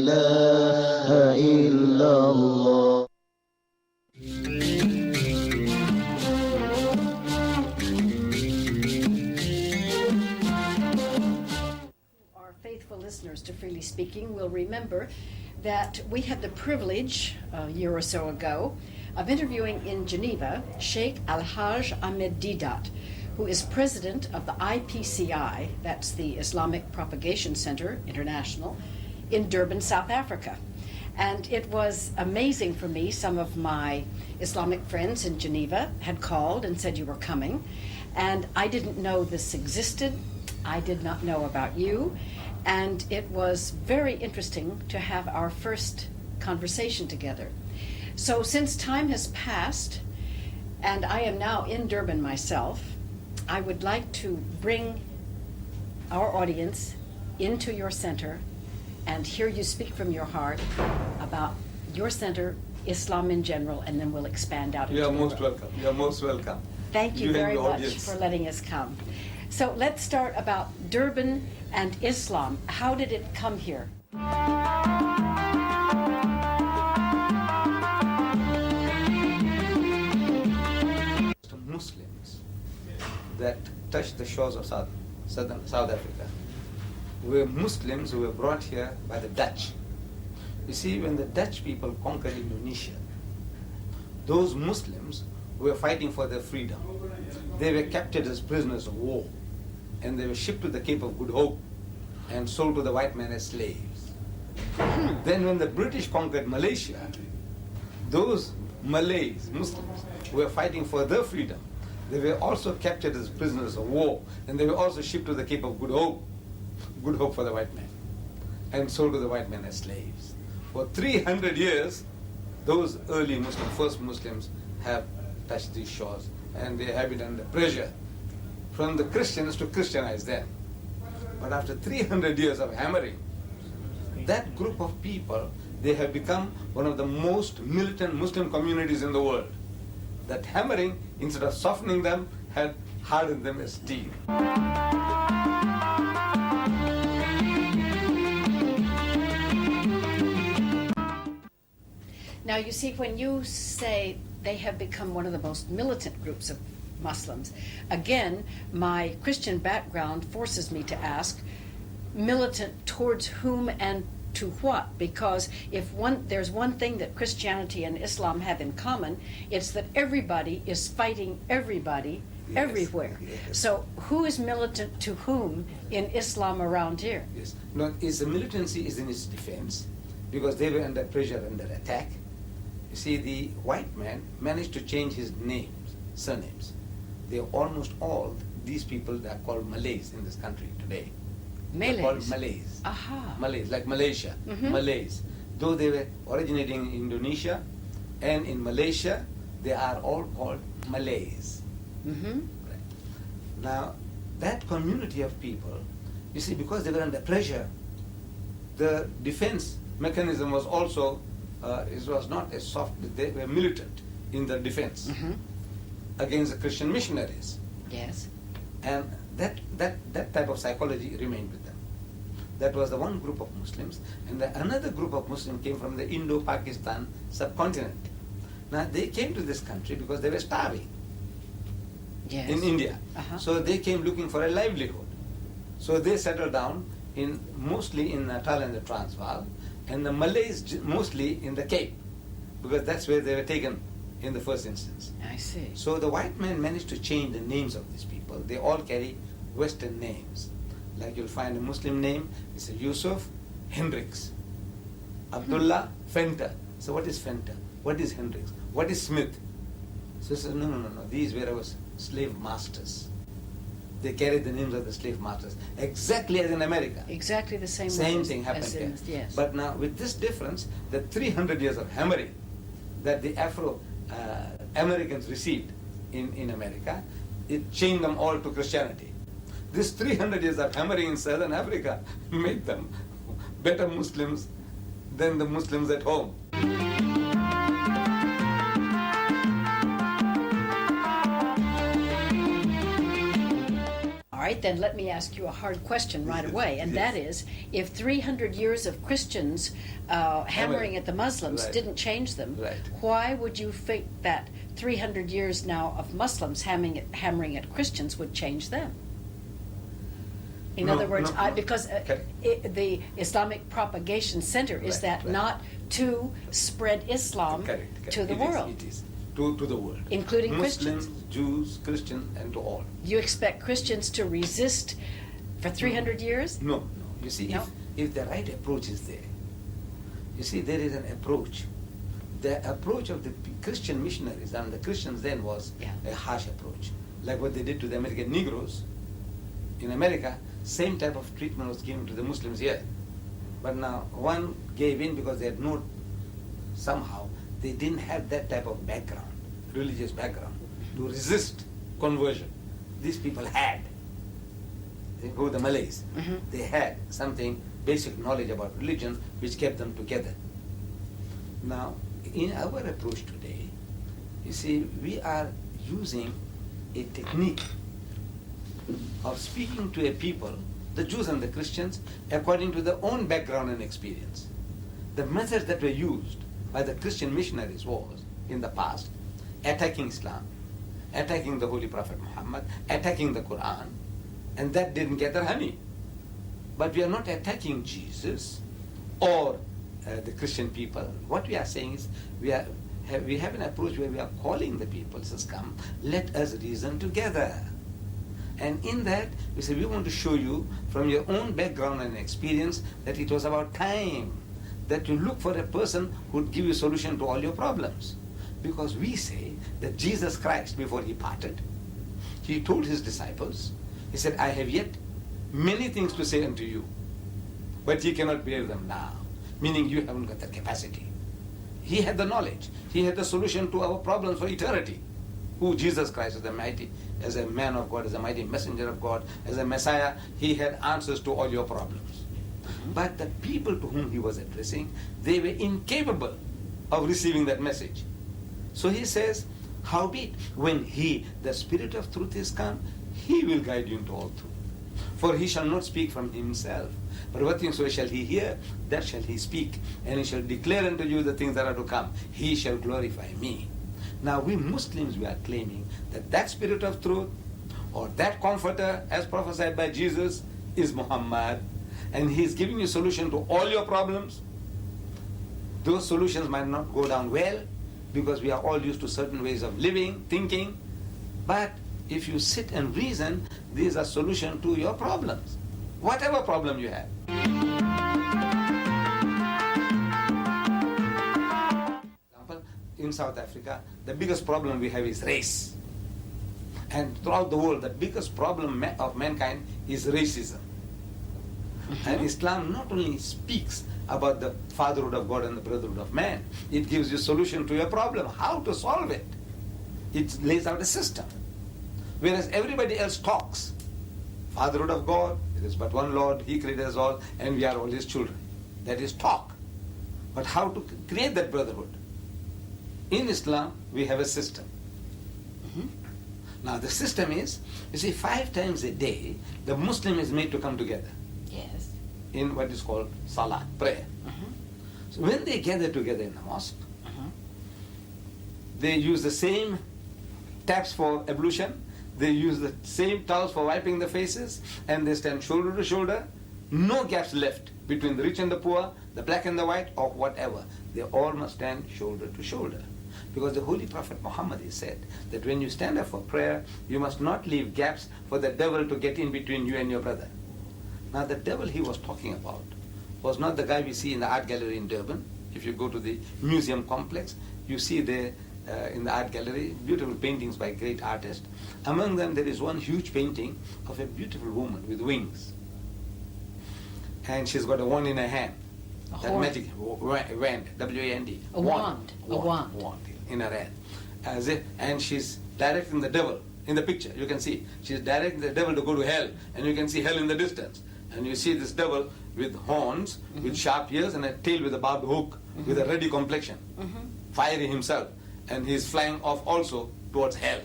إله إلا الله. Our faithful listeners to Freely Speaking will remember that we had the privilege a year or so ago of interviewing in Geneva Sheikh Ahmed Deedat, who is president of the IPCI, that's the Islamic Propagation Center International, in Durban, South Africa. And it was amazing for me. Some of my Islamic friends in Geneva had called and said you were coming, and I didn't know this existed. I did not know about you, and it was very interesting to have our first conversation together. So since time has passed, and I am now in Durban myself, I would like to bring our audience into your center and hear you speak from your heart about your center, Islam in general, and then we'll expand out. You are most welcome. You are most welcome. Thank you very much audience for letting us come. So let's start about Durban and Islam. How did it come here? Muslims that touched the shores of southern South Africa were Muslims who were brought here by the Dutch. You see, when the Dutch people conquered Indonesia, those Muslims who were fighting for their freedom, they were captured as prisoners of war, and they were shipped to the Cape of Good Hope and sold to the white man as slaves. Then when the British conquered Malaysia, those Malays, Muslims, who were fighting for their freedom, they were also captured as prisoners of war, and they were also shipped to the Cape of Good Hope for the white man, and sold to the white man as slaves. For 300 years, those early Muslims, first Muslims, have touched these shores, and they have been under pressure from the Christians to Christianize them. But after 300 years of hammering, that group of people, they have become one of the most militant Muslim communities in the world. That hammering, instead of softening them, had hardened them as steel. Now, you see, when you say they have become one of the most militant groups of Muslims, again, my Christian background forces me to ask, militant towards whom and to what? Because if there's one thing that Christianity and Islam have in common, it's that everybody is fighting everybody, yes, everywhere. Yes. So who is militant to whom in Islam around here? Yes. No, the militancy is in its defense, because they were under pressure, under attack. You see, the white man managed to change his names, surnames. They are almost all these people that are called Malays in this country today. Malays? They're called Malays. Aha. Malays, like Malaysia, Malays. Though they were originating in Indonesia and in Malaysia, they are all called Malays. Right. Now, that community of people, you see, because they were under pressure, the defense mechanism was also, it was not as soft, they were militant in their defense against the Christian missionaries. Yes. And that type of psychology remained with them. That was the one group of Muslims. And another group of Muslims came from the Indo-Pakistan subcontinent. Now, they came to this country because they were starving in India. So they came looking for a livelihood. So they settled down mostly in Natal and the Transvaal, and the Malays mostly in the Cape, because that's where they were taken in the first instance. I see. So the white man managed to change the names of these people. They all carry Western names. Like you'll find a Muslim name, it's a Yusuf, Hendricks. Abdullah, Fenter. So what is Fenter? What is Hendricks? What is Smith? So he said, no. These were our slave masters. They carried the names of the slave masters, exactly as in America. Exactly the same way. Same thing happened here. Yes. But now with this difference, the 300 years of hammering that the Afro-Americans received in America, it changed them all to Christianity. This 300 years of hammering in Southern Africa made them better Muslims than the Muslims at home. All right, then let me ask you a hard question right away, and that is, if 300 years of Christians hammering at the Muslims didn't change them, why would you think that 300 years now of Muslims hammering at Christians would change them? In other words, because the Islamic Propagation Center is not to spread Islam to the world. It is. To the world. Including Muslims, Christians. Jews, Christians, and to all. You expect Christians to resist for 300 years? No. You see, if the right approach is there, you see, there is an approach. The approach of the Christian missionaries and the Christians then was a harsh approach. Like what they did to the American Negroes. In America, same type of treatment was given to the Muslims here. But now one gave in because they had somehow they didn't have that type of background, religious background, to resist conversion. These people had. They go the Malays. They had something, basic knowledge about religion, which kept them together. Now, in our approach today, you see, we are using a technique of speaking to a people, the Jews and the Christians, according to their own background and experience. The methods that were used by the Christian missionaries was, in the past, attacking Islam, attacking the Holy Prophet Muhammad, attacking the Qur'an, and that didn't get their honey. But we are not attacking Jesus or the Christian people. What we are saying is, we have an approach where we are calling the people, says, come, let us reason together. And in that, we say, we want to show you from your own background and experience that it was about time that you look for a person who would give you a solution to all your problems. Because we say that Jesus Christ, before he parted, he told his disciples, he said, I have yet many things to say unto you, but ye cannot bear them now. Meaning you haven't got the capacity. He had the knowledge. He had the solution to our problems for eternity. Who Jesus Christ is the mighty, as a man of God, as a mighty messenger of God, as a Messiah, he had answers to all your problems. But the people to whom he was addressing, they were incapable of receiving that message. So he says, howbeit, when he, the Spirit of truth, is come, he will guide you into all truth. For he shall not speak from himself, but whatsoever shall he hear, that shall he speak, and he shall declare unto you the things that are to come. He shall glorify me. Now we Muslims, we are claiming that that Spirit of truth, or that comforter, as prophesied by Jesus, is Muhammad, and he is giving you a solution to all your problems. Those solutions might not go down well, because we are all used to certain ways of living, thinking, but if you sit and reason, these are solutions to your problems, whatever problem you have. In South Africa, the biggest problem we have is race. And throughout the world, the biggest problem of mankind is racism. And Islam not only speaks about the fatherhood of God and the brotherhood of man, it gives you a solution to your problem, how to solve it. It lays out a system. Whereas everybody else talks. Fatherhood of God, there is but one Lord, he created us all, and we are all his children. That is talk. But how to create that brotherhood? In Islam, we have a system. Now the system is, you see, 5 times a day, the Muslim is made to come together. Yes. In what is called salat, prayer. So when they gather together in the mosque, they use the same taps for ablution, they use the same towels for wiping the faces, and they stand shoulder to shoulder, no gaps left between the rich and the poor, the black and the white, or whatever. They all must stand shoulder to shoulder. Because the Holy Prophet Muhammad has said that when you stand up for prayer, you must not leave gaps for the devil to get in between you and your brother. Now the devil he was talking about was not the guy we see in the art gallery in Durban. If you go to the museum complex, you see there in the art gallery beautiful paintings by great artists. Among them there is one huge painting of a beautiful woman with wings. And she's got a wand in her hand. That magic wand, W-A-N-D. A wand. A wand. Wand in her hand. As if, and she's directing the devil. In the picture, you can see, she's directing the devil to go to hell, and you can see hell in the distance. And you see this devil with horns, with sharp ears, and a tail with a barbed hook, with a ruddy complexion, fiery himself, and he's flying off also towards hell.